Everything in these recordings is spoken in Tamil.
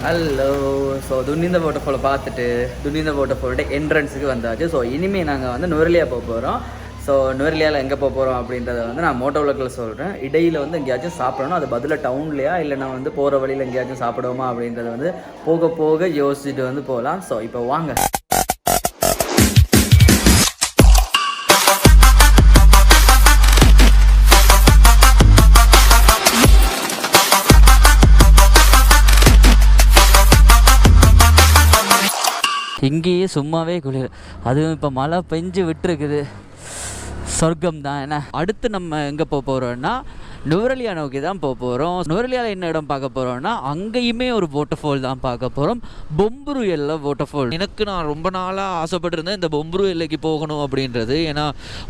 ஹலோ. ஸோ துன்னிந்த வாட்டர்ஃபாலை பார்த்துட்டு துன்னிந்த வாட்டர்ஃபாலோட என்ட்ரன்ஸுக்கு வந்தாச்சு. ஸோ இனிமேல் நாங்கள் வந்து நுவரலியா போக போகிறோம். ஸோ நுவரலியாவில் எங்கே போக போகிறோம் அப்படின்றத வந்து நான் மோட்டோ விளக்கில் சொல்கிறேன். இடையில் வந்து எங்கேயாச்சும் சாப்பிடணும், அது பதிலாக டவுன்லையா இல்லை நான் வந்து போகிற வழியில் எங்கேயாச்சும் சாப்பிடுவோமா அப்படின்றத வந்து போக போக யோசிச்சுட்டு வந்து போகலாம். ஸோ இப்போ வாங்க. இங்கேயே சும்மாவே குளிர், அதுவும் இப்போ மழை பெஞ்சு விட்டுருக்குது. சொர்க்கம் தான். என்ன அடுத்து நம்ம எங்கே போக போகிறோம்னா நுவரலியா நோக்கி தான் போக போகிறோம். நுவரலியாவில் என்ன இடம் பார்க்க போகிறோம்னா அங்கேயுமே ஒரு வாட்டர்ஃபால் தான் பார்க்க போகிறோம். பொம்புரு எல்லை வாட்டர்ஃபால். எனக்கு நான் ரொம்ப நாளாக ஆசைப்பட்டிருந்தேன் இந்த பொம்புரு எல்லைக்கு போகணும் அப்படின்றது. ஏன்னா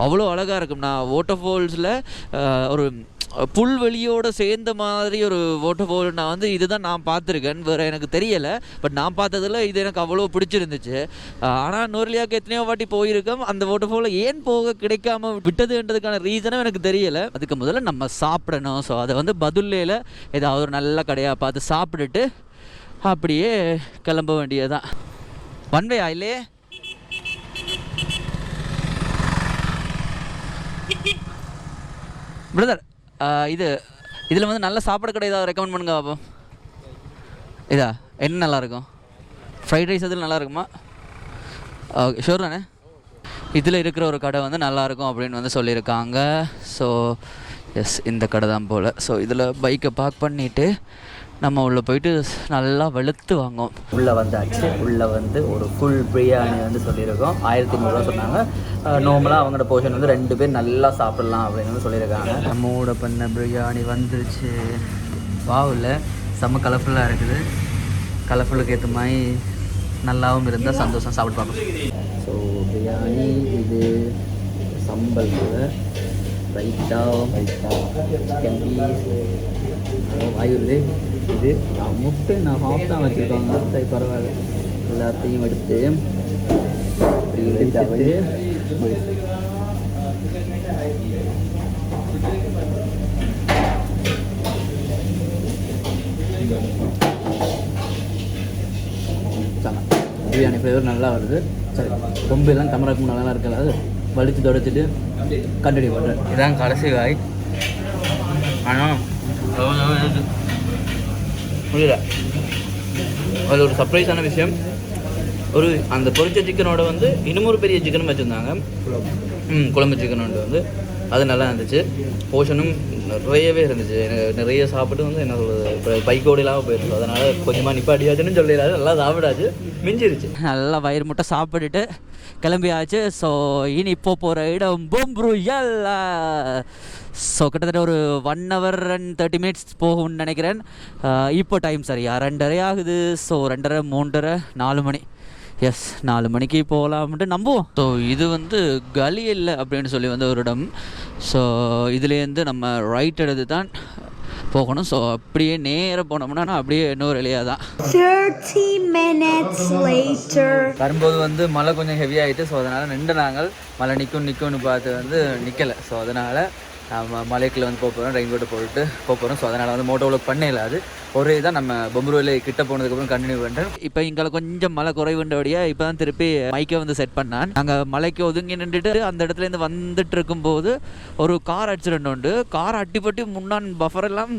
அவ்வளோ அழகாக இருக்கும். நான் வாட்டர்ஃபால்ஸில் ஒரு புல்வெளியோடு சேர்ந்த மாதிரி ஒரு வாட்டர்ஃபால் நான் வந்து இதுதான் நான் பார்த்துருக்கேன், வேறு எனக்கு தெரியலை. பட் நான் பார்த்ததில் இது எனக்கு அவ்வளோ பிடிச்சிருந்துச்சு. ஆனால் நுவரலியாவுக்கு எத்தனையோ வாட்டி போயிருக்கோம். அந்த வாட்டர்ஃபாலில் ஏன் போக கிடைக்காம விட்டதுன்றதுக்கான ரீசனும் எனக்கு தெரியலை. அதுக்கு முதல்ல நம்ம சாப்பிடணும். ஸோ அதை வந்து பதுல்லையில் ஏதாவது ஒரு நல்ல கடையாக பார்த்து சாப்பிட்டுட்டு அப்படியே கிளம்ப வேண்டியதுதான். ஒன்வேயா இல்லையே? பிரதர், இதில் வந்து நல்ல சாப்பாடு கடை ஏதாவது ரெக்கமெண்ட் பண்ணுங்க பாப்போம். இதா என்ன நல்லாயிருக்கும்? ஃப்ரைட் ரைஸ் இதில் நல்லா இருக்குமா? ஓகே, ஷூர் தானே? இதில் இருக்கிற ஒரு கடை வந்து நல்லாயிருக்கும் அப்படின்னு வந்து சொல்லியிருக்காங்க. ஸோ எஸ், இந்த கடை தான் போல். ஸோ இதில் பைக்கை பார்க் பண்ணிவிட்டு நம்ம உள்ளே போயிட்டு நல்லா வெளுத்து வாங்குவோம். உள்ளே வந்தாச்சு. உள்ளே வந்து ஒரு ஃபுல் பிரியாணி வந்து சொல்லியிருக்கோம். 1300 சொன்னாங்க. நார்மலாக அவங்களோட போர்ஷன் வந்து 2 பேர் நல்லா சாப்பிட்லாம் அப்படின்னு வந்து சொல்லியிருக்காங்க. நம்மோட பண்ண பிரியாணி வந்துருச்சு. வாவில் செம்ம கலர்ஃபுல்லாக இருக்குது. கலர்ஃபுல்லுக்கு ஏற்ற மாதிரி நல்லாவும் இருந்தால் சந்தோஷம் சாப்பிட்டு பார்ப்போம். ஸோ பிரியாணி, இது சம்பல், ரைத்தா, சிக்கன் பீஸ், வாயுது. இது முட்டை நான் ஹாஃப் தான் வச்சுருக்காங்க. சரி, பரவாயில்ல. எல்லாத்தையும் எடுத்து பிரியாணி ஃப்ளேவர் நல்லா வருது. சரி, ரொம்ப எல்லாம் கேமராக்கு நல்லா இருக்காது. அது வலித்து தொடச்சிட்டு கண்டினியூ பண்ணுறேன். இதான் கடைசி காய். ஆனால் புரியல, அதில் ஒரு சர்ப்ரைஸான விஷயம், ஒரு அந்த பொரிச்ச சிக்கனோட வந்து இன்னும் ஒரு பெரிய சிக்கனும் வச்சுருந்தாங்க. குழம்பு சிக்கனோட வந்து அது நல்லா இருந்துச்சு. போர்ஷனும் நிறையவே இருந்துச்சு. நிறைய சாப்பிட்டு வந்து என்ன சொல்கிறது, இப்போ பைக்கோடு இல்லாமல் போயிடுச்சு. அதனால் கொஞ்சமாக நிப்பாட்டியாச்சுன்னு சொல்லிடாது, நல்லா சாப்பிடாச்சு, மிஞ்சிருச்சு. நல்லா வயிறு முட்டை சாப்பிட்டுட்டு கிளம்பியாச்சு. ஸோ இனி இப்போ போகிற இடம் பொம்புரு எல்லை. ஸோ கிட்டத்தட்ட ஒரு 1 hour and 30 minutes போகும்னு நினைக்கிறேன். இப்போ டைம் சரியா 2:30 ஆகுது. ஸோ 2:30, 3:30, 4 மணி. எஸ், 4 மணிக்கு போகலாம்ட்டு நம்புவோம். ஸோ இது வந்து கலி இல்லை அப்படின்னு சொல்லி வந்து ஒரு இடம். ஸோ இதுலேருந்து நம்ம ரைட் எடுத்து தான் போகணும். ஸோ அப்படியே நேராக போனோம்னா அப்படியே இன்னொரு எலியா தான். 30 minutes later வரும்போது வந்து மழை கொஞ்சம் ஹெவியாகிட்டு. ஸோ அதனால் நின்று நாங்கள் மழை நிற்கும்னு பார்த்து வந்து நிற்கலை. ஸோ அதனால் நம்ம மலைக்குள்ள வந்து போகிறோம், ரெயின் கோட்டை போட்டு போகிறோம். ஸோ அதனால் வந்து மோட்டோ விளாக் பண்ண இல்லாது ஒரே தான் நம்ம பொம்புருவிலே கிட்ட போனதுக்கப்புறம் கண்டினியூ பண்ணுறேன். இப்போ இங்கே கொஞ்சம் மழை குறைவுன்றபடியாக இப்போ தான் திருப்பி மைக்கை வந்து செட் பண்ணான். நாங்கள் மலைக்கு ஒதுங்கி நின்றுட்டு அந்த இடத்துலேருந்து வந்துட்டு இருக்கும்போது ஒரு கார் ஆக்சிடென்ட் உண்டு. கார் அட்டிப்பட்டு முன்னான் பஃபர் எல்லாம்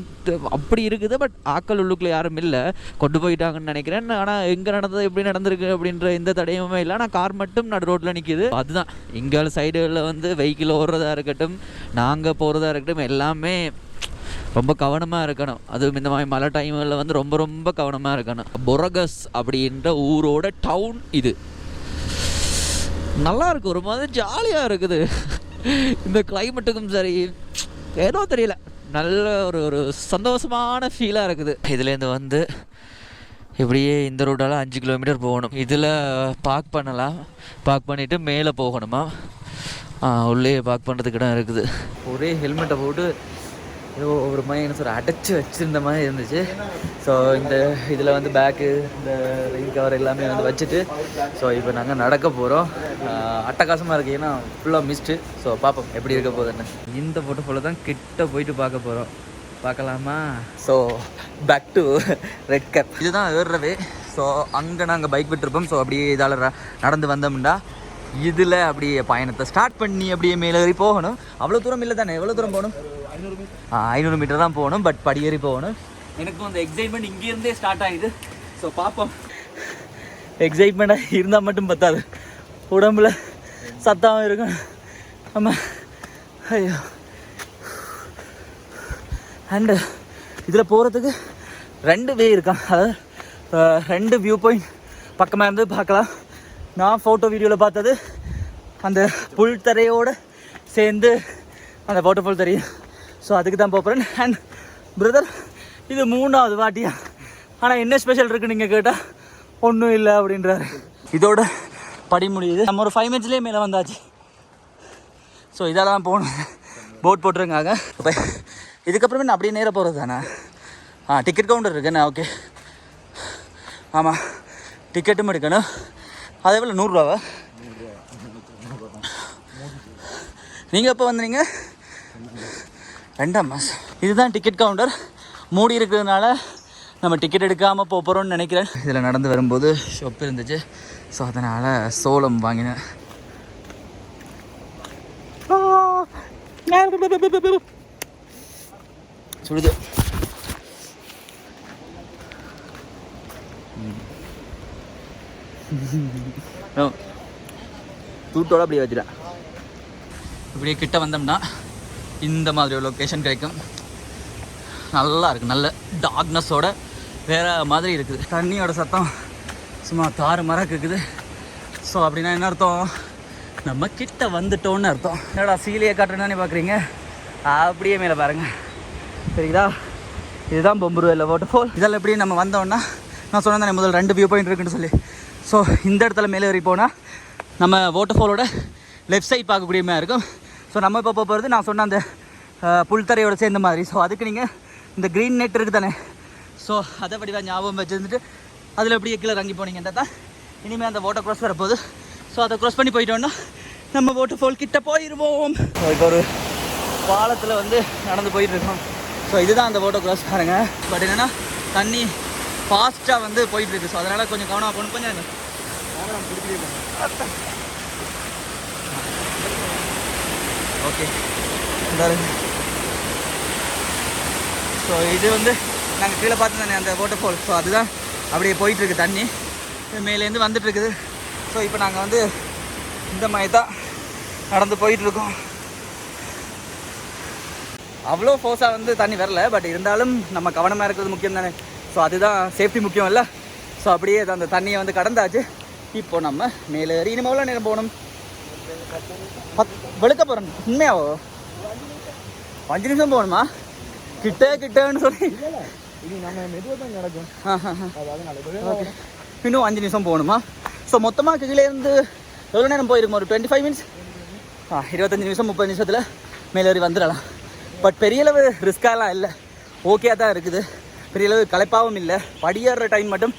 அப்படி இருக்குது. பட் ஆக்கள் உள்ளுக்குள்ளே யாரும் இல்லை, கொண்டு போயிட்டாங்கன்னு நினைக்கிறேன். ஆனால் எங்கே நடந்தது, எப்படி நடந்திருக்கு அப்படின்ற எந்த தடையுமே இல்லை. ஆனால் கார் மட்டும் நடு ரோட்டில் நிற்கிது. அதுதான் இங்கே சைடுகளில் வந்து வெஹிக்கிள் ஓடுறதா இருக்கட்டும், நாங்கள் போகிறதா இருக்கட்டும், எல்லாமே ரொம்ப கவனமாக இருக்கணும். அதுவும் இந்த மாதிரி மழை டைமில் வந்து ரொம்ப ரொம்ப கவனமாக இருக்கணும். பொரகஸ் அப்படின்ற ஊரோட டவுன் இது. நல்லா இருக்குது, ஒரு மாதிரி ஜாலியாக இருக்குது. இந்த கிளைமேட்டுக்கும் சரி ஏதோ தெரியல, நல்ல ஒரு சந்தோஷமான ஃபீலாக இருக்குது. இதுலேருந்து வந்து இப்படியே இந்த ரோட்டால் 5 கிலோமீட்டர் போகணும். இதில் பார்க் பண்ணலாம். பார்க் பண்ணிவிட்டு மேலே போகணுமா, உள்ளே பார்க் பண்ணுறதுக்கு இடம் இருக்குது. ஒரே ஹெல்மெட்டை போட்டு ஏதோ ஒரு மாதிரி என்ன சொல்ற அடைச்சி வச்சுருந்த மாதிரி இருந்துச்சு. ஸோ இந்த இதில் வந்து பேக்கு, இந்த ரெயின் கவர் எல்லாமே வந்து வச்சுட்டு ஸோ இப்போ நாங்கள் நடக்க போகிறோம். அட்டகாசமாக இருக்குது, ஏன்னா ஃபுல்லாக மிஸ்ட்டு. ஸோ பார்ப்போம் எப்படி இருக்க போகுதுன்னு. இந்த வாட்டர்ஃபாலை தான் கிட்ட போயிட்டு பார்க்க போகிறோம். பார்க்கலாமா? So back to red cap. இதுதான் ஏறுறவே. ஸோ அங்கே நாங்கள் பைக் விட்டுருப்போம். ஸோ அப்படியே இதால் நடந்து வந்தோம்னா இதில் அப்படியே பயணத்தை ஸ்டார்ட் பண்ணி அப்படியே மேலேறி போகணும். அவ்வளோ தூரம் இல்லை தானே? எவ்வளோ தூரம் போகணும்? 500 மீட்டர் தான் போகணும். பட் படியேறி போகணும். எனக்கும் அந்த எக்ஸைட்மெண்ட் இங்கேருந்தே ஸ்டார்ட் ஆகிடுது. ஸோ பார்ப்போம். எக்ஸைட்மெண்ட்டாக இருந்தால் மட்டும் பத்தாது, உடம்புல சத்தமாக இருக்கும். ஆமாம். ஐயோ. அண்டு இதில் போகிறதுக்கு 2 வே இருக்கான். அதாவது 2 வியூ பாயிண்ட் பக்கமாக இருந்து பார்க்கலாம். நான் ஃபோட்டோ வீடியோவில் பார்த்தது அந்த புல் தரையோடு சேர்ந்து அந்த வாட்டர்ஃபால் தெரியும். ஸோ அதுக்கு தான் போகிறேன். அண்ட் பிரதர் இது 3வது வாட்டியா? ஆனால் என்ன ஸ்பெஷல் இருக்குன்னு நீங்கள் கேட்டால் ஒன்றும் இல்லை அப்படின்றாரு. இதோட படி முடியுது. நம்ம ஒரு 5 மினிட்ஸ்லேயே மேலே வந்தாச்சு. ஸோ இதால் தான் போகணும். போட் போட்டுருக்காங்க. இப்போ இதுக்கப்புறமே நான் அப்படியே நேராக போகிறது தானே? டிக்கெட் கவுண்டர் இருக்குண்ணா. ஓகே. ஆமாம், டிக்கெட்டும் எடுக்கணும். அதே போல் 100 ரூபாவா? நீங்கள் எப்போ வந்தீங்க? 2ஆம் மாதம். இதுதான் டிக்கெட் கவுண்டர். மூடி இருக்கிறதுனால நம்ம டிக்கெட் எடுக்காமல் போகிறோம்னு நினைக்கிறேன். இதில் நடந்து வரும்போது ஷாப் இருந்துச்சு. ஸோ அதனால் சோளம் வாங்கினேன். சுடுது. தூட்டோட அப்படியே வச்சுட்டேன். இப்படியே கிட்ட வந்தோம்னா இந்த மாதிரி ஒரு லொக்கேஷன் கிடைக்கும். நல்லா இருக்குது. நல்ல டார்க்னஸோட வேறு மாதிரி இருக்குது. தண்ணியோட சத்தம் சும்மா தாறு மரம் கேட்குது. ஸோ அப்படின்னா என்ன அர்த்தம்? நம்ம கிட்ட வந்துட்டோன்னு அர்த்தம். என்னடா சீலையை காட்டுறேன்னு பார்க்குறீங்க? அப்படியே மேலே பாருங்கள், சரிங்களா? இதுதான் பொம்புரு இல்லை வாட்டர்ஃபால். இதெல்லாம் எப்படி நம்ம வந்தோன்னா நான் சொன்னேன் தானே முதல் 2 வியூ பாயிண்ட் இருக்குன்னு சொல்லி. ஸோ இந்த இடத்துல மேலே ஏறி போனால் நம்ம வாட்டர்ஃபாலோட லெஃப்ட் சைட் பார்க்கக்கூடிய மாதிரி இருக்கும். ஸோ நம்ம இப்போ போகிறது நான் சொன்ன அந்த புல்தரையோடு சேர்ந்த மாதிரி. ஸோ அதுக்கு நீங்கள் இந்த க்ரீன் நெட் இருக்குது தானே? ஸோ அதை படிவாக ஞாபகம் வச்சுருந்துட்டு அதில் எப்படியே கீழே இறங்கி போனீங்கன்னா தான் இனிமேல் அந்த வாட்டர் க்ராஸ் வரப்போகுது. ஸோ அதை க்ராஸ் பண்ணி போயிட்டோன்னா நம்ம வாட்டர்ஃபால் கிட்ட போயிடுவோம். ஸோ இப்போ ஒரு பாலத்தில் வந்து நடந்து போயிட்டுருக்கோம். ஸோ இதுதான் அந்த வாட்டர் க்ராஸ் பாருங்க. பட் என்னென்னா தண்ணி ஃபாஸ்ட்டாக வந்து போயிட்டுருக்கு. ஸோ அதனால் கொஞ்சம் கவனமாக போகணும். கொஞ்சம் ஓகே. ஸோ இது வந்து நாங்கள் கீழே பார்த்து தானே அந்த வாட்டர்ஃபால். ஸோ அதுதான் அப்படியே போயிட்டுருக்கு. தண்ணி மேலேருந்து வந்துட்டுருக்குது. ஸோ இப்போ நாங்கள் வந்து இந்த மாதிரி தான் நடந்து போயிட்டுருக்கோம். அவ்வளோ ஃபோர்ஸாக வந்து தண்ணி வரல. பட் இருந்தாலும் நம்ம கவனமாக இருக்கிறது முக்கியம் தானே? ஸோ அதுதான் சேஃப்டி முக்கியம் இல்லை? ஸோ அப்படியே அந்த தண்ணியை வந்து கடந்தாச்சு. இப்போ நம்ம மேலே ஏறி இனிமே எவ்வளோ நேரம் போகணும்? வெளுக்க போகிறோம். உண்மையாவோ 5 நிமிஷம் போகணுமா? கிட்டன்னு சொல்லி இன்னும் 5 நிமிஷம் போகணுமா? ஸோ மொத்தமாக கீழேருந்து எவ்வளோ நேரம் போயிருக்கும்? ஒரு 25 மினிட்ஸ், 25 நிமிஷம் 30 நிமிஷத்தில் மேலே ஏறி வந்துடலாம். பட் பெரிய அளவு ரிஸ்காலாம் இல்லை, ஓகே தான் இருக்குது. பெரிய அளவு களைப்பாகவும் இல்லை. படியேற டைம் மட்டும்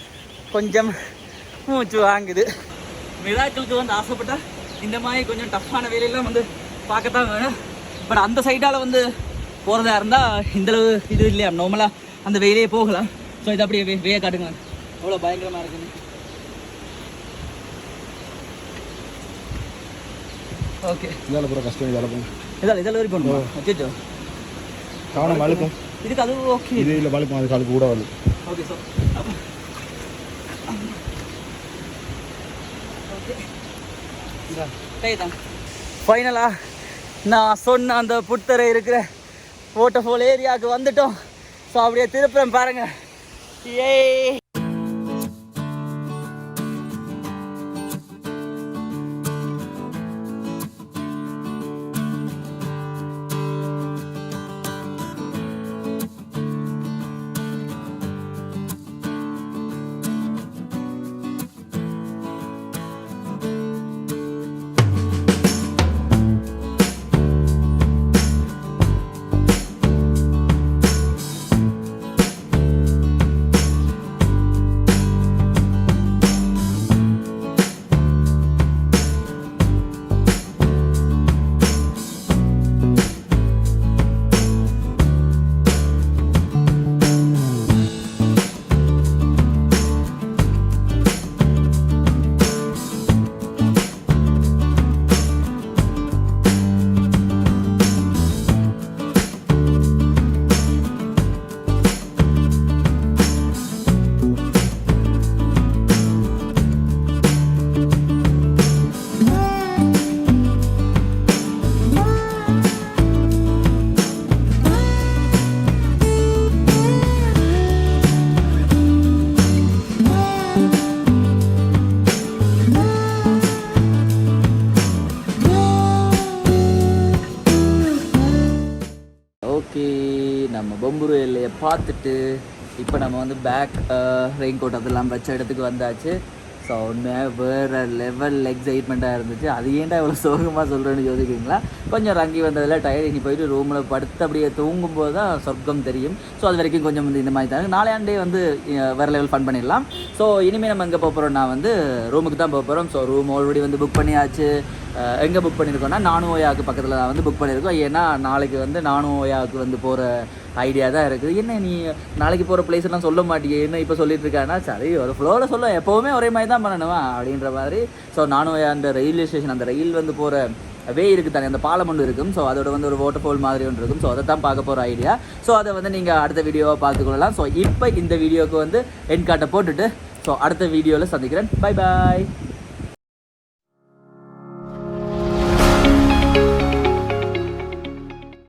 கொஞ்சம் மூச்சு வாங்குது. மிராக்கிளுக்கு வந்து ஆசைப்பட்டால் இந்த மாதிரி கொஞ்சம் டஃப்பான வேலையெல்லாம் வந்து பார்க்கத்தான் வேணும். பட் அந்த சைடால் வந்து போகிறதா இருந்தால் இந்தளவு இது இல்லையா, நார்மலாக அந்த வெயிலே போகலாம். ஸோ இது அப்படியே வேக காட்டுங்க எவ்வளோ பயங்கரமாக இருக்குன்னு. ஓகே, இதால் பூரா கஷ்டம். இதால் வரைக்கும் போகணுமா? ஓகே, கவனம் வழுக்கும். இதுக்கு அது ஓகே, இது இல்லை வழுக்கும், அது காலுக்கு கூட வரும். Okay sir. ஓகே தான் ஃபைனலாக நான் சொன்ன அந்த புத்தரை இருக்கிற வாட்டர்ஃபால் ஏரியாவுக்கு வந்துட்டோம். ஸோ அப்படியே திருப்புறேன் பாருங்கள். ஏய், பம்புரு எல்லையை பார்த்துட்டு இப்போ நம்ம வந்து பேக் ரெயின் கோட் அதெல்லாம் வச்ச இடத்துக்கு வந்தாச்சு. ஸோ உண்மையாக வேறு லெவல் எக்ஸைட்மெண்ட்டாக இருந்துச்சு. அது ஏன்டா இவ்வளோ சோகமாக சொல்கிறேன்னு யோசிக்கிறீங்களா? கொஞ்சம் ரங்கி வந்ததில் டயர்ட். இனி போயிட்டு ரூமில் படுத்து அப்படியே தூங்கும்போது தான் சொர்க்கம் தெரியும். ஸோ அது வரைக்கும் கொஞ்சம் வந்து இந்த மாதிரி தான். நாளையாண்டே வந்து வேறு லெவல் ஃபன் பண்ணிடலாம். ஸோ இனிமேல் நம்ம எங்கே போக போகிறோம்னா வந்து ரூமுக்கு தான் போக போகிறோம். ஸோ ரூம் ஆல்ரெடி வந்து புக் பண்ணியாச்சு. எங்கே புக் பண்ணியிருக்கோம்னா நானுவோயாவுக்கு பக்கத்தில் வந்து புக் பண்ணியிருக்கோம். ஏன்னா நாளைக்கு வந்து நானுவோயாவுக்கு வந்து போகிற ஐடியா தான் இருக்குது. என்ன நீ நாளைக்கு போகிற பிளேஸ் எல்லாம் சொல்ல மாட்டியே, என்ன இப்போ சொல்லிட்டு இருக்கானா? சரி ஒரு ஃப்ளோவில் சொல்ல, எப்போவுமே ஒரே மாதிரி தான் பண்ணணுமா அப்படின்ற மாதிரி. ஸோ நானுவோயா அந்த ரயில்வே ஸ்டேஷன், அந்த ரயில் வந்து போகிற வே இருக்குது தானே, அந்த பாலம் ஒன்று இருக்கும். ஸோ அதோட வந்து ஒரு வாட்டர்ஃபால் மாதிரி ஒன்று இருக்கும். ஸோ அதை தான் பார்க்க போகிற ஐடியா. ஸோ அதை வந்து நீங்கள் அடுத்த வீடியோவாக பார்த்துக்கொள்ளலாம். ஸோ இப்போ இந்த வீடியோவுக்கு வந்து என் கார்ட்டை போட்டுட்டு ஸோ அடுத்த வீடியோவில் சந்திக்கிறேன். Bye bye.